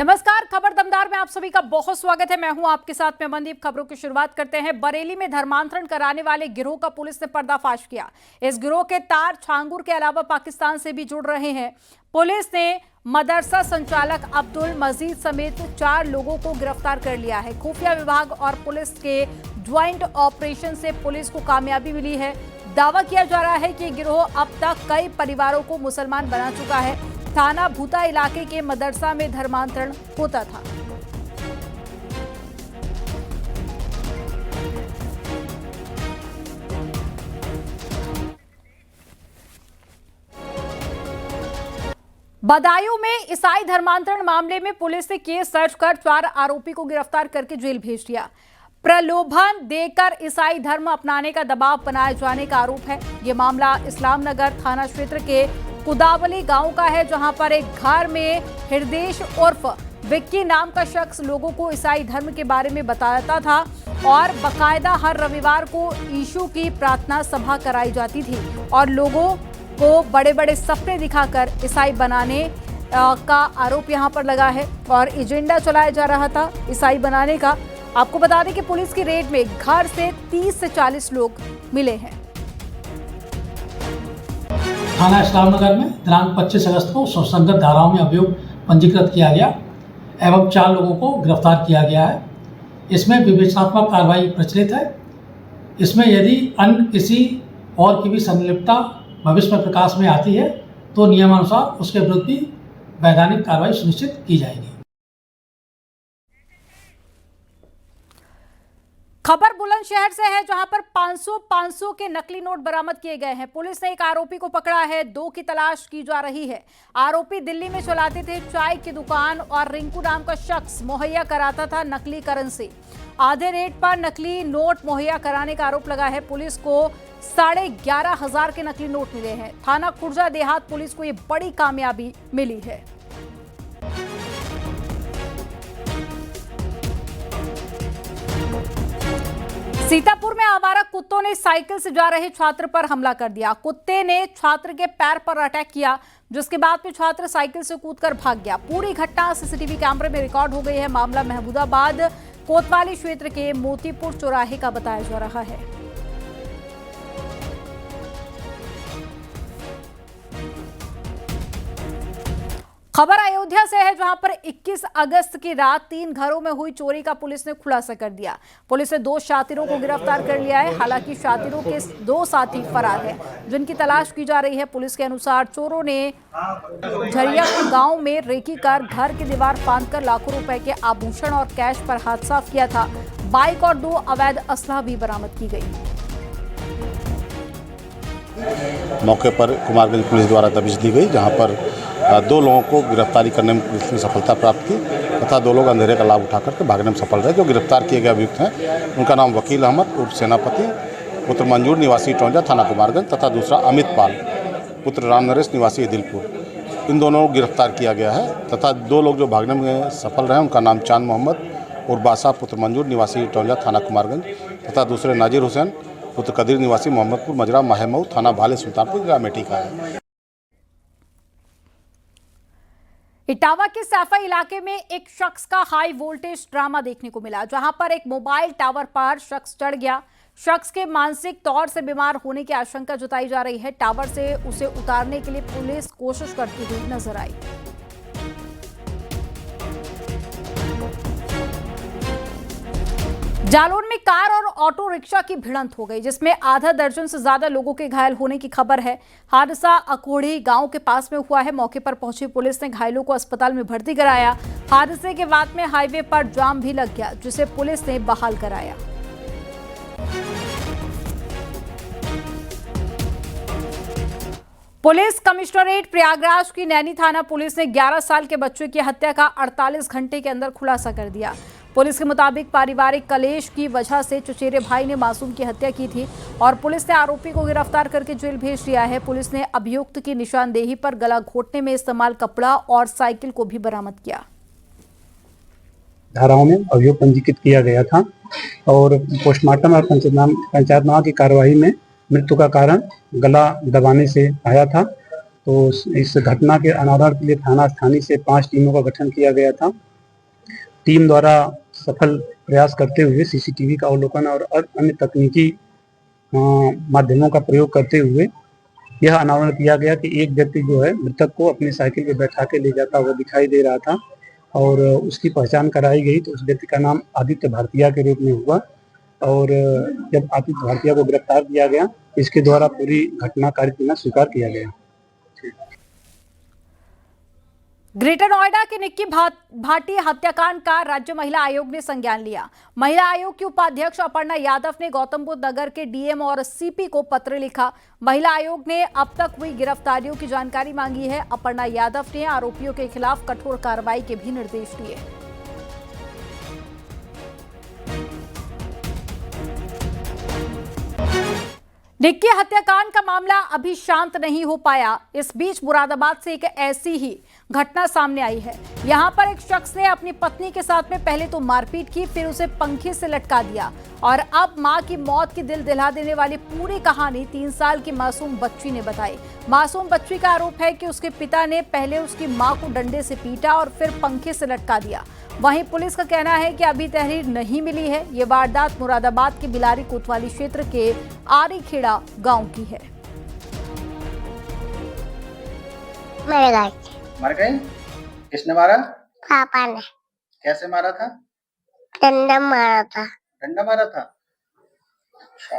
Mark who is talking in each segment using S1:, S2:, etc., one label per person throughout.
S1: नमस्कार, खबर दमदार में आप सभी का बहुत स्वागत है। मैं हूं आपके साथ में मनदीप। खबरों की शुरुआत करते हैं। बरेली में धर्मांतरण कराने वाले गिरोह का पुलिस ने पर्दाफाश किया। इस गिरोह के तार छांगुर के अलावा पाकिस्तान से भी जुड़ रहे हैं। पुलिस ने मदरसा संचालक अब्दुल मजीद समेत 4 लोगों को गिरफ्तार कर लिया है। खुफिया विभाग और पुलिस के ज्वाइंट ऑपरेशन से पुलिस को कामयाबी मिली है। दावा किया जा रहा है कि गिरोह अब तक कई परिवारों को मुसलमान बना चुका है। थाना भूता इलाके के मदरसा में धर्मांतरण होता था। बदायूं में ईसाई धर्मांतरण मामले में पुलिस ने केस दर्ज कर 4 आरोपी को गिरफ्तार करके जेल भेज दिया। प्रलोभन देकर ईसाई धर्म अपनाने का दबाव बनाए जाने का आरोप है। यह मामला इस्लाम नगर थाना क्षेत्र के कुदावली गांव का है, जहां पर एक घर में हृदेश उर्फ विक्की नाम का शख्स लोगों को ईसाई धर्म के बारे में बताता था और बकायदा हर रविवार को यीशु की प्रार्थना सभा कराई जाती थी और लोगों को बड़े बड़े सपने दिखाकर ईसाई बनाने का आरोप यहां पर लगा है और एजेंडा चलाया जा रहा था ईसाई बनाने का। आपको बता दें कि पुलिस की रेड में घर से 30 से 40 लोग मिले हैं।
S2: थाना इस्लाम नगर में दिनांक 25 अगस्त को सुसंगत धाराओं में अभियोग पंजीकृत किया गया एवं 4 लोगों को गिरफ्तार किया गया है। इसमें विवेचनात्मक कार्रवाई प्रचलित है। इसमें यदि अन्य किसी और की भी संलिप्तता भविष्य में प्रकाश में आती है तो नियमानुसार उसके विरुद्ध भी वैधानिक कार्रवाई सुनिश्चित की जाएगी।
S1: खबर बुलंदशहर से है, जहां पर 500 के नकली नोट बरामद किए गए हैं। पुलिस ने एक आरोपी को पकड़ा है, 2 की तलाश की जा रही है। आरोपी दिल्ली में चलाते थे चाय की दुकान और रिंकू नाम का शख्स मुहैया कराता था नकली करेंसी। आधे रेट पर नकली नोट मुहैया कराने का आरोप लगा है। पुलिस को 11,500 के नकली नोट मिले हैं। थाना खुर्जा देहात पुलिस को ये बड़ी कामयाबी मिली है। सीतापुर में आवारा कुत्तों ने साइकिल से जा रहे छात्र पर हमला कर दिया। कुत्ते ने छात्र के पैर पर अटैक किया, जिसके बाद में छात्र साइकिल से कूदकर भाग गया। पूरी घटना सीसीटीवी कैमरे में रिकॉर्ड हो गई है। मामला महमूदाबाद कोतवाली क्षेत्र के मोतीपुर चौराहे का बताया जा रहा है। खबर अयोध्या से है, जहां पर 21 अगस्त की रात 3 घरों में हुई चोरी का पुलिस ने खुलासा कर दिया। पुलिस ने 2 शातिरों को गिरफ्तार कर लिया है। हालांकि शातिरों के 2 साथी फरार हैं, जिनकी तलाश की जा रही है। पुलिस के अनुसार चोरों ने झरियापुर गांव में रेकी कर घर की दीवार फांदकर लाखों रुपए के आभूषण और कैश पर हाथ साफ किया था। बाइक और 2 अवैध असला भी बरामद की गई।
S3: मौके पर कुमारगंज पुलिस द्वारा दबिश दी गई, जहां पर 2 लोगों को गिरफ्तारी करने में पुलिस ने सफलता प्राप्त की तथा 2 लोग अंधेरे का लाभ उठाकर के भागने में सफल रहे। जो गिरफ्तार किए गए अभियुक्त हैं उनका नाम वकील अहमद उर्फ सेनापति पुत्र मंजूर निवासी टौंजा थाना कुमारगंज तथा दूसरा अमित पाल पुत्र राम नरेश निवासी दिलपुर। इन दोनों को गिरफ्तार किया गया है तथा 2 लोग जो भागने में सफल रहे उनका नाम चांद मोहम्मद और बासा पुत्र मंजूर निवासी टौंजा थाना कुमारगंज तथा दूसरे नाजिर हुसैन पुत्र कदीर निवासी मोहम्मदपुर मजरा माहेमऊ थाना भाले सुल्तानपुर जिला अमेठी का है।
S1: इटावा के सैफा इलाके में एक शख्स का हाई वोल्टेज ड्रामा देखने को मिला, जहां पर एक मोबाइल टावर पर शख्स चढ़ गया। शख्स के मानसिक तौर से बीमार होने की आशंका जताई जा रही है। टावर से उसे उतारने के लिए पुलिस कोशिश करती हुई नजर आई। जालौर में कार और ऑटो रिक्शा की भिड़ंत हो गई, जिसमें आधा दर्जन से ज्यादा लोगों के घायल होने की खबर है। हादसा अकोड़ी गांव के पास में हुआ है। मौके पर पहुंची पुलिस ने घायलों को अस्पताल में भर्ती कराया। हादसे के बाद में हाईवे पर जाम भी लग गया, जिसे पुलिस ने बहाल कराया। पुलिस कमिश्नरेट प्रयागराज की नैनी थाना पुलिस ने 11 साल के बच्चे की हत्या का 48 घंटे के अंदर खुलासा कर दिया। पुलिस के मुताबिक पारिवारिक कलेश की वजह से चचेरे भाई ने मासूम की हत्या की थी और पुलिस ने आरोपी को गिरफ्तार करके जेल भेज दिया है। पुलिस ने अभियुक्त की निशानदेही पर गला घोटने में इस्तेमाल कपड़ा और साइकिल को भी बरामद किया।
S4: धाराओं में अभियोग पंजीकृत किया गया था और पोस्टमार्टम और पंचायतनामा की कार्यवाही में मृत्यु का कारण गला दबाने से आया था। तो इस घटना के अनावरण के लिए थाना स्थानीय से 5 टीमों का गठन किया गया था टीम द्वारा सफल प्रयास करते हुए सीसीटीवी का अवलोकन और अन्य तकनीकी माध्यमों का प्रयोग करते हुए यह अनावरण किया गया कि एक व्यक्ति जो है मृतक को अपनी साइकिल पे बैठा के ले जाता हुआ दिखाई दे रहा था और उसकी पहचान कराई गई तो उस व्यक्ति का नाम आदित्य भारतीय के रूप में हुआ और जब आदित्य भारतीय को गिरफ्तार किया गया इसके द्वारा पूरी घटना कार्य स्वीकार किया गया।
S1: ग्रेटर नोएडा के निक्की भाटी हत्याकांड का राज्य महिला आयोग ने संज्ञान लिया। महिला आयोग की उपाध्यक्ष अपर्णा यादव ने गौतम बुद्ध नगर के डीएम और सीपी को पत्र लिखा। महिला आयोग ने अब तक हुई गिरफ्तारियों की जानकारी मांगी है। अपर्णा यादव ने आरोपियों के खिलाफ कठोर कार्रवाई के भी निर्देश दिए। निक्की हत्याकांड का मामला अभी शांत नहीं हो पाया। इस बीच मुरादाबाद से एक ऐसी ही घटना सामने आई है। यहां पर एक शख्स ने अपनी पत्नी के साथ में पहले तो मारपीट की, फिर उसे पंखे से लटका दिया और अब मां की मौत की दिल दिला देने वाली पूरी कहानी 3 साल की मासूम बच्ची ने बताई। मासूम बच्ची का आरोप है कि उसके पिता ने पहले उसकी मां को डंडे से पीटा और फिर पंखे से लटका दिया। वहीं पुलिस का कहना है कि अभी तहरीर नहीं मिली है। ये वारदात मुरादाबाद के बिलारी कोतवाली क्षेत्र के आरीखेड़ा गांव की है।
S5: मर गई? किसने मारा?
S6: पापा ने।
S5: कैसे मारा था?
S6: डंडा मारा था।
S5: डंडा मारा था? अच्छा।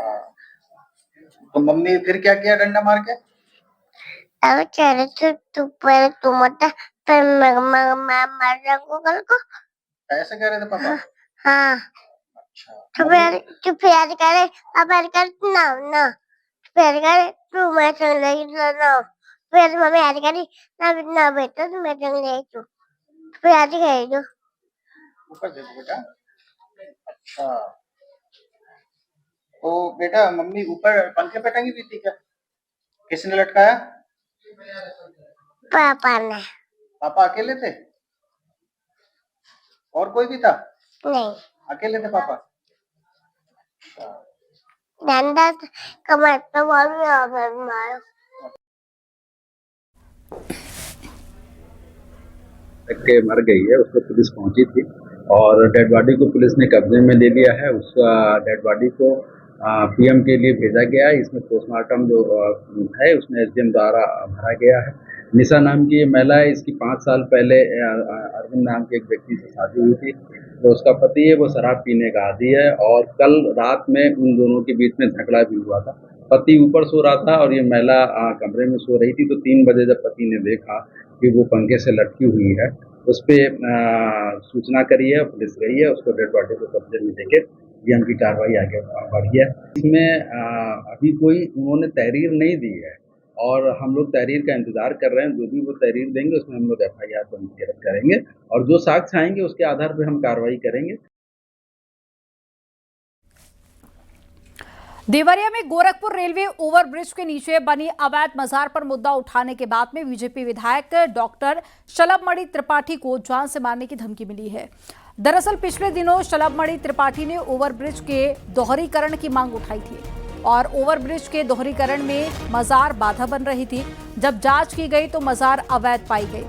S5: तो मम्मी फिर क्या किया डंडा मार के?
S6: अब चले तू पहले तू मत फिर मैं मर जाऊंगा कल को।
S5: ऐसे कह रहे थे पापा?
S6: हाँ।
S5: अच्छा।
S6: तो फिर करे पापा कर ना फिर करे तू मैं चल रही ना फिर मम्मी आज करी ना बेटा तू मैं चल रही तू फिर आज गई जो
S5: ऊपर देखो बेटा। अच्छा। तो बेटा मम्मी ऊपर पंखे पे टंगी हुई थी क्या? किसने लटकाया?
S6: पापा ने।
S5: पापा अकेले थे? और कोई भी था?
S6: नहीं,
S5: अकेले थे पापा?
S6: डंडा कमर पे मारो।
S7: के मर गई है, उस पर पुलिस पहुंची थी और डेड बॉडी को पुलिस ने कब्जे में ले लिया है। उस डेड बॉडी को पीएम के लिए भेजा गया है। इसमें पोस्टमार्टम जो है उसमें एसडीएम द्वारा भरा गया है। निशा नाम की ये महिला है, इसकी 5 साल पहले अरविंद नाम के एक व्यक्ति से शादी हुई थी। तो उसका पति है वो शराब पीने का आदी है और कल रात में उन दोनों के बीच में झगड़ा भी हुआ था। पति ऊपर सो रहा था और ये महिला कमरे में सो रही थी। तो 3 बजे जब पति ने देखा कि वो पंखे से लटकी हुई है, उस पर सूचना करी है, पुलिस गई है, उसको डेड बॉडी को कब्जे में लेके पीएम की कार्रवाई आगे बढ़ी है। इसमें अभी कोई उन्होंने तहरीर नहीं दी है और हम लोग तहरीर का इंतजार कर रहे हैं। जो भी वो तहरीर देंगे उसमें हम लोग FIR पंजीकृत करेंगे और जो साक्ष्य आएंगे उसके आधार पर हम कार्रवाई करेंगे।
S1: देवरिया में गोरखपुर रेलवे ओवरब्रिज के नीचे बनी अवैध मजार पर मुद्दा उठाने के बाद में बीजेपी विधायक डॉक्टर शलभमणि त्रिपाठी को जान से मारने की धमकी मिली है। दरअसल पिछले दिनों शलभमणि त्रिपाठी ने ओवरब्रिज के दोहरीकरण की मांग उठाई थी और ओवरब्रिज के दोहरीकरण में मजार बाधा बन रही थी। जब जांच की गई तो मजार अवैध पाई गई।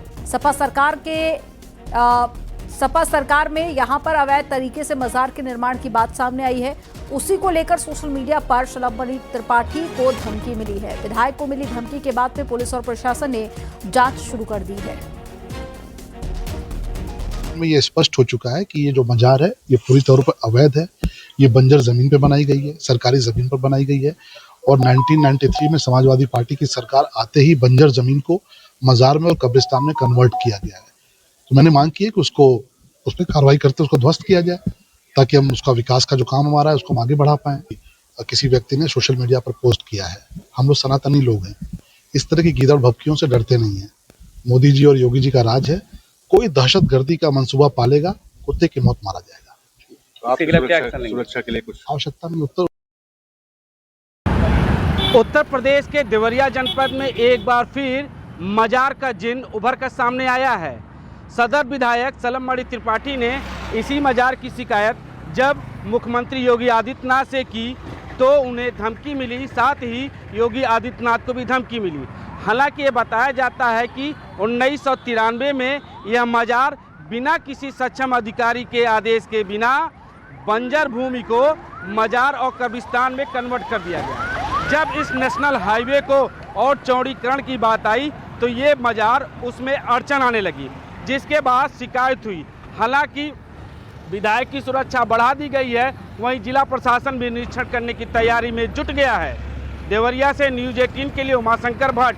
S1: सपा सरकार में यहां पर अवैध तरीके से मजार के निर्माण की बात सामने आई है। उसी को लेकर सोशल मीडिया पर शलभमणि त्रिपाठी को धमकी मिली है। विधायक को मिली धमकी के बाद में पुलिस और प्रशासन ने जांच शुरू कर दी है।
S8: ये स्पष्ट हो चुका है कि ये जो मजार है ये पूरी तौर पर अवैध है। ये बंजर जमीन पे बनाई गई है, सरकारी जमीन पर बनाई गई है और 1993 में समाजवादी पार्टी की सरकार आते ही बंजर जमीन को मजार में और कब्रिस्तान में कन्वर्ट किया गया है। तो मैंने मांग की है कि उसको उस पर कार्रवाई करते उसको ध्वस्त किया जाए ताकि हम उसका विकास का जो काम हमारा है उसको आगे बढ़ा पाएं। किसी व्यक्ति ने सोशल मीडिया पर पोस्ट किया है। हम लोग सनातनी लोग हैं, इस तरह की गीदड़ भभकियों से डरते नहीं हैं। मोदी जी और योगी जी का राज है। कोई दहशतगर्दी का मंसूबा पालेगा, कुत्ते की मौत मारा जाएगा।
S9: तो आपके खिलाफ क्या एक्शन लेंगे? सुरक्षा के लिए कुछ
S8: आवश्यकता नहीं।
S10: उत्तर प्रदेश के देवरिया जनपद में एक बार फिर मजार का जिन उभर कर सामने आया है। सदर विधायक शलभमणि त्रिपाठी ने इसी मजार की शिकायत जब मुख्यमंत्री योगी आदित्यनाथ से की तो उन्हें धमकी मिली, साथ ही योगी आदित्यनाथ को भी धमकी मिली। हालांकि ये बताया जाता है कि 1993 में यह मजार बिना किसी सक्षम अधिकारी के आदेश के बिना बंजर भूमि को मजार और कब्रिस्तान में कन्वर्ट कर दिया गया। जब इस नेशनल हाईवे को और चौड़ीकरण की बात आई तो ये मजार उसमें अड़चन आने लगी, जिसके बाद शिकायत हुई। हालांकि विधायक की सुरक्षा बढ़ा दी गई है, वहीं जिला प्रशासन भी निरीक्षण करने की तैयारी में जुट गया है। देवरिया से न्यूज़ 18 के लिए उमाशंकर भट्ट।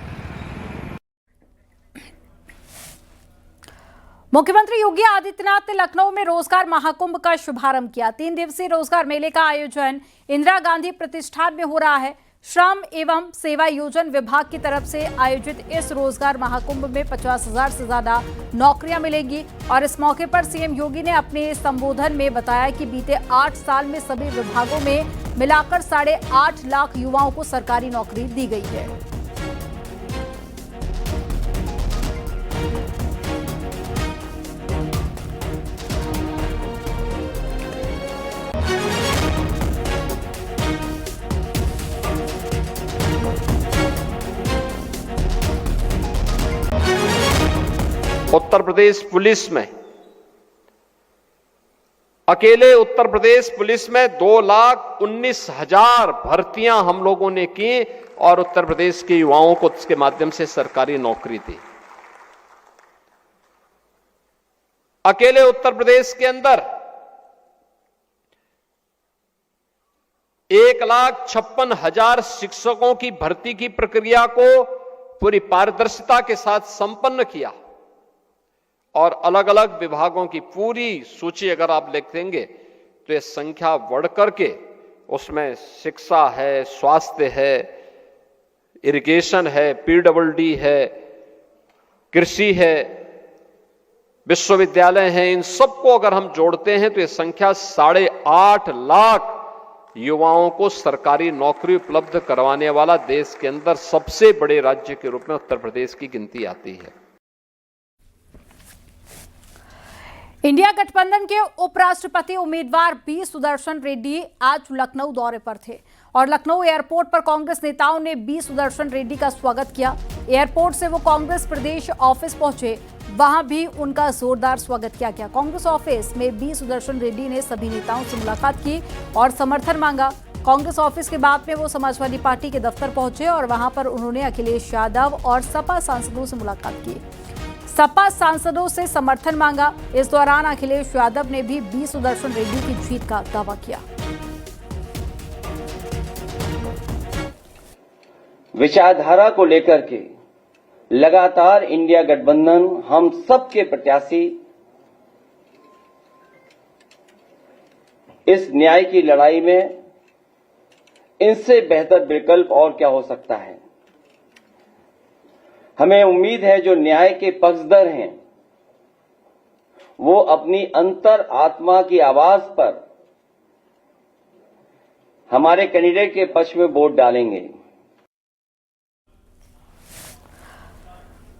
S1: मुख्यमंत्री योगी आदित्यनाथ ने लखनऊ में रोजगार महाकुंभ का शुभारंभ किया। 3 दिवसीय रोजगार मेले का आयोजन इंदिरा गांधी प्रतिष्ठान में हो रहा है। श्रम एवं सेवा योजन विभाग की तरफ से आयोजित इस रोजगार महाकुंभ में 50,000 से ज्यादा नौकरियां मिलेंगी। और इस मौके पर सीएम योगी ने अपने संबोधन में बताया कि बीते 8 साल में सभी विभागों में मिलाकर 8.5 लाख युवाओं को सरकारी नौकरी दी गई है।
S11: उत्तर प्रदेश पुलिस में अकेले उत्तर प्रदेश पुलिस में 2,19,000 भर्तियां हम लोगों ने की और उत्तर प्रदेश के युवाओं को इसके माध्यम से सरकारी नौकरी दी। अकेले उत्तर प्रदेश के अंदर 1,56,000 शिक्षकों की भर्ती की प्रक्रिया को पूरी पारदर्शिता के साथ संपन्न किया और अलग अलग विभागों की पूरी सूची अगर आप लिख देंगे तो ये संख्या बढ़ करके उसमें शिक्षा है, स्वास्थ्य है, इरिगेशन है, पीडब्ल्यूडी है, कृषि है, विश्वविद्यालय हैं, इन सबको अगर हम जोड़ते हैं तो ये संख्या 8.5 लाख युवाओं को सरकारी नौकरी उपलब्ध करवाने वाला देश के अंदर सबसे बड़े राज्य के रूप में उत्तर प्रदेश की गिनती आती है।
S1: इंडिया गठबंधन के उपराष्ट्रपति उम्मीदवार बी सुदर्शन रेड्डी आज लखनऊ दौरे पर थे और लखनऊ एयरपोर्ट पर कांग्रेस नेताओं ने बी सुदर्शन रेड्डी का स्वागत किया। एयरपोर्ट से वो कांग्रेस प्रदेश ऑफिस पहुंचे, वहां भी उनका जोरदार स्वागत किया गया। कांग्रेस ऑफिस में बी सुदर्शन रेड्डी ने सभी नेताओं से मुलाकात की और समर्थन मांगा। कांग्रेस ऑफिस के बाद में वो समाजवादी पार्टी के दफ्तर पहुंचे और वहां पर उन्होंने अखिलेश यादव और सपा सांसदों से मुलाकात की, सपा सांसदों से समर्थन मांगा। इस दौरान अखिलेश यादव ने भी बी सुदर्शन रेड्डी की जीत का दावा किया।
S12: विचारधारा को लेकर के लगातार इंडिया गठबंधन हम सबके प्रत्याशी इस न्याय की लड़ाई में इनसे बेहतर विकल्प और क्या हो सकता है। हमें उम्मीद है जो न्याय के पक्षधर हैं वो अपनी अंतर आत्मा की आवाज पर हमारे कैंडिडेट के पक्ष में वोट डालेंगे।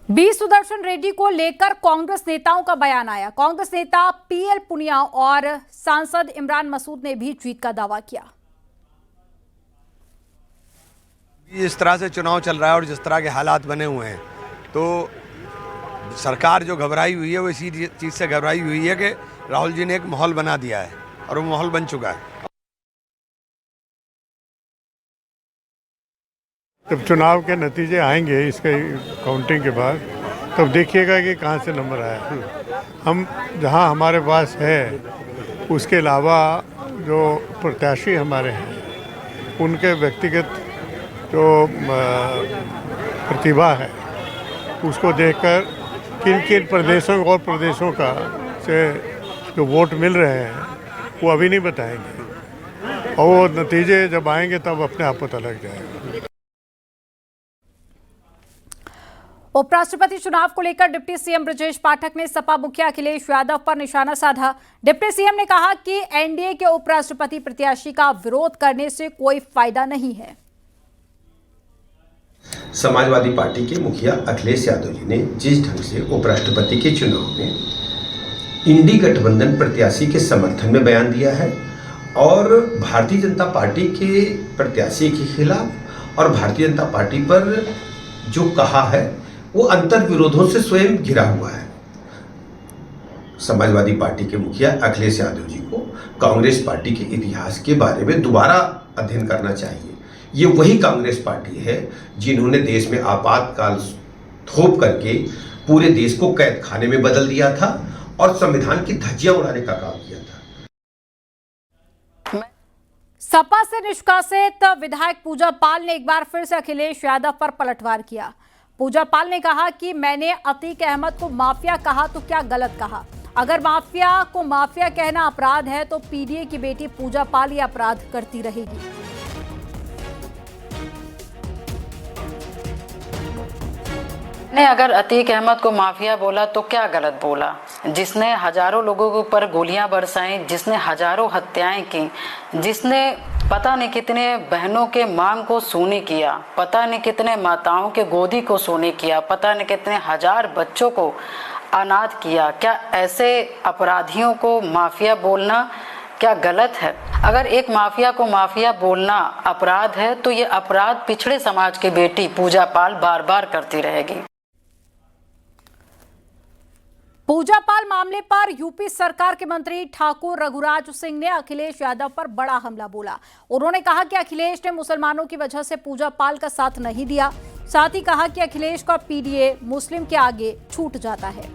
S1: बी सुदर्शन रेड्डी को लेकर कांग्रेस नेताओं का बयान आया। कांग्रेस नेता पीएल पुनिया और सांसद इमरान मसूद ने भी जीत का दावा किया।
S13: जिस तरह से चुनाव चल रहा है और जिस तरह के हालात बने हुए हैं तो सरकार जो घबराई हुई है वो इसी चीज़ से घबराई हुई है कि राहुल जी ने एक माहौल बना दिया है और वो माहौल बन चुका है।
S14: जब चुनाव के नतीजे आएंगे इसके काउंटिंग के बाद तब देखिएगा कि कहाँ से नंबर आया। हम जहाँ हमारे पास है उसके अलावा जो प्रत्याशी हमारे हैं उनके व्यक्तिगत जो प्रतिभा है उसको देखकर किन किन प्रदेशों और प्रदेशों का से जो वोट मिल रहे हैं वो अभी नहीं बताएंगे और वो नतीजे जब आएंगे तब अपने आप पता लग जाएगा।
S1: उपराष्ट्रपति चुनाव को लेकर डिप्टी सीएम ब्रजेश पाठक ने सपा मुखिया अखिलेश यादव पर निशाना साधा। डिप्टी सीएम ने कहा कि एनडीए के उपराष्ट्रपति प्रत्याशी का विरोध करने से कोई फायदा नहीं है।
S15: समाजवादी पार्टी के मुखिया अखिलेश यादव जी ने जिस ढंग से उपराष्ट्रपति के चुनाव में इंडी गठबंधन प्रत्याशी के समर्थन में बयान दिया है और भारतीय जनता पार्टी के प्रत्याशी के खिलाफ और भारतीय जनता पार्टी पर जो कहा है वो अंतर विरोधों से स्वयं घिरा हुआ है। समाजवादी पार्टी के मुखिया अखिलेश यादव जी को कांग्रेस पार्टी के इतिहास के बारे में दोबारा अध्ययन करना चाहिए। ये वही कांग्रेस पार्टी है जिन्होंने देश में आपातकाल थोप करके पूरे देश को कैद खाने में बदल दिया था और संविधान की धज्जियां उड़ाने का काम किया था।
S1: सपा से निष्कासित विधायक पूजा पाल ने एक बार फिर से अखिलेश यादव पर पलटवार किया। पूजा पाल ने कहा कि मैंने अतीक अहमद को माफिया कहा तो क्या गलत कहा? अगर माफिया को माफिया कहना अपराध है तो पीडीए की बेटी पूजा पाल ये अपराध करती रहेगी।
S16: ने अगर अतीक अहमद को माफिया बोला तो क्या गलत बोला? जिसने हजारों लोगों के ऊपर गोलियां बरसाई, जिसने हजारों हत्याएं की, जिसने पता नहीं कितने बहनों के मांग को सूनी किया, पता नहीं कितने माताओं के गोदी को सूनी किया, पता नहीं कितने हजार बच्चों को अनाथ किया, क्या ऐसे अपराधियों को माफिया बोलना क्या गलत है? अगर एक माफिया को माफिया बोलना अपराध है तो ये अपराध पिछड़े समाज की बेटी पूजा पाल बार बार करती रहेगी।
S1: पूजा पाल मामले पर यूपी सरकार के मंत्री ठाकुर रघुराज सिंह ने अखिलेश यादव पर बड़ा हमला बोला। उन्होंने कहा कि अखिलेश ने मुसलमानों की वजह से पूजा पाल का साथ नहीं दिया। साथ ही कहा कि अखिलेश का पीडीए मुस्लिम के आगे छूट जाता है।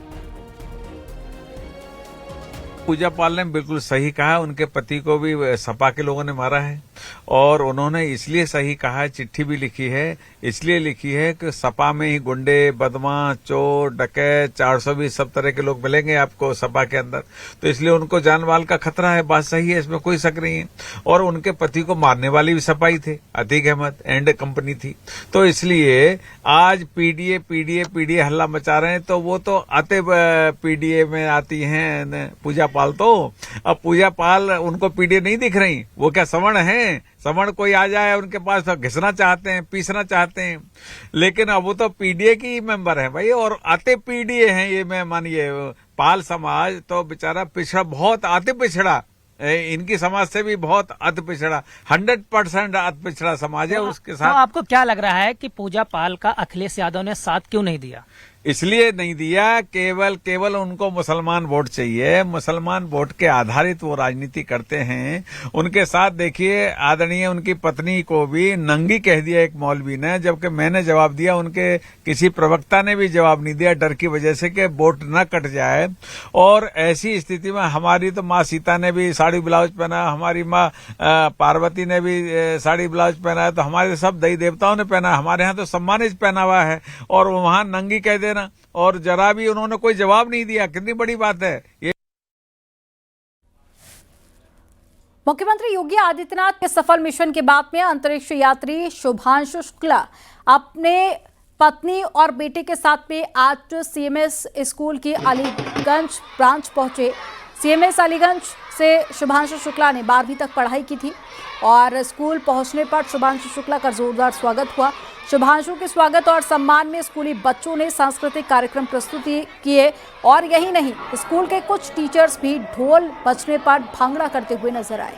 S17: पूजा पाल ने बिल्कुल सही कहा। उनके पति को भी सपा के लोगों ने मारा है और उन्होंने इसलिए सही कहा, चिट्ठी भी लिखी है, इसलिए लिखी है कि सपा में ही गुंडे, बदमाश, चोर, डकैत, 420 सब तरह के लोग मिलेंगे आपको सपा के अंदर, तो इसलिए उनको जान माल का खतरा है। बात सही है, इसमें कोई शक नहीं है। और उनके पति को मारने वाले भी सपा ही थे, अतीक अहमद एंड कंपनी थी। तो इसलिए आज पीडीए हल्ला मचा रहे हैं, तो वो तो आते पीडीए में आती हैं पूजा पाल। तो अब पूजा पाल उनको पीडीए नहीं दिख रही, वो क्या सवर्ण है? सवर्ण कोई आ जाए उनके पास तो घिसना चाहते हैं, पीसना चाहते हैं, लेकिन अब वो तो पीडीए की मेंबर है भाई, और आते पीडीए हैं। ये मैं मानिए पाल समाज तो बेचारा पिछड़ा, बहुत अति पिछड़ा, इनकी समाज से भी बहुत अति पिछड़ा, 100% अति पिछड़ा समाज है। उसके साथ
S18: तो आपको क्या लग रहा है कि पूजा पाल का अखिलेश यादव ने साथ क्यों नहीं दिया?
S17: इसलिए नहीं दिया, केवल उनको मुसलमान वोट चाहिए। मुसलमान वोट के आधारित वो राजनीति करते हैं। उनके साथ देखिए आदरणीय उनकी पत्नी को भी नंगी कह दिया एक मौलवी ने, जबकि मैंने जवाब दिया, उनके किसी प्रवक्ता ने भी जवाब नहीं दिया, डर की वजह से कि वोट न कट जाए। और ऐसी स्थिति में हमारी तो माँ सीता ने भी साड़ी ब्लाउज पहना, हमारी माँ पार्वती ने भी साड़ी ब्लाउज पहना है, तो हमारे सब देवी देवताओं ने पहना, हमारे यहाँ तो सम्मानित पहना हुआ है, और वहां नंगी कह देना और जरा भी उन्होंने कोई जवाब नहीं दिया, कितनी बड़ी बात है ये।
S1: मुख्यमंत्री योगी आदित्यनाथ के सफल मिशन के बाद में अंतरिक्ष यात्री शुभांशु शुक्ला अपने पत्नी और बेटे के साथ में आज सीएमएस स्कूल की अलीगंज ब्रांच पहुंचे। सीएमएस अलीगंज से शुभांशु शुक्ला ने 12वीं तक पढ़ाई की थी और स्कूल पहुंचने पर शुभांशु शुक्ला का जोरदार स्वागत हुआ। शुभांशु के स्वागत और सम्मान में स्कूली बच्चों ने सांस्कृतिक कार्यक्रम प्रस्तुत किए और यही नहीं, स्कूल के कुछ टीचर्स भी ढोल बजने पर भांगड़ा करते हुए नजर आए।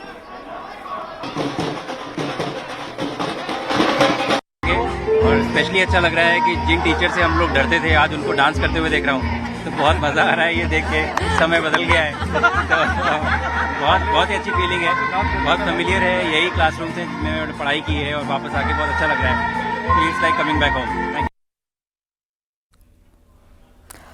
S19: और स्पेशली अच्छा लग रहा है कि जिन टीचर से हम लोग डरते थे आज उनको डांस करते हुए देख रहा हूँ, तो बहुत मज़ा आ रहा है ये देख के। समय बदल गया है तो बहुत ही अच्छी फीलिंग है, बहुत फेमिलियर है। यही क्लासरूम से मैंने पढ़ाई की है और वापस आके बहुत अच्छा लग रहा है। It's like coming back home.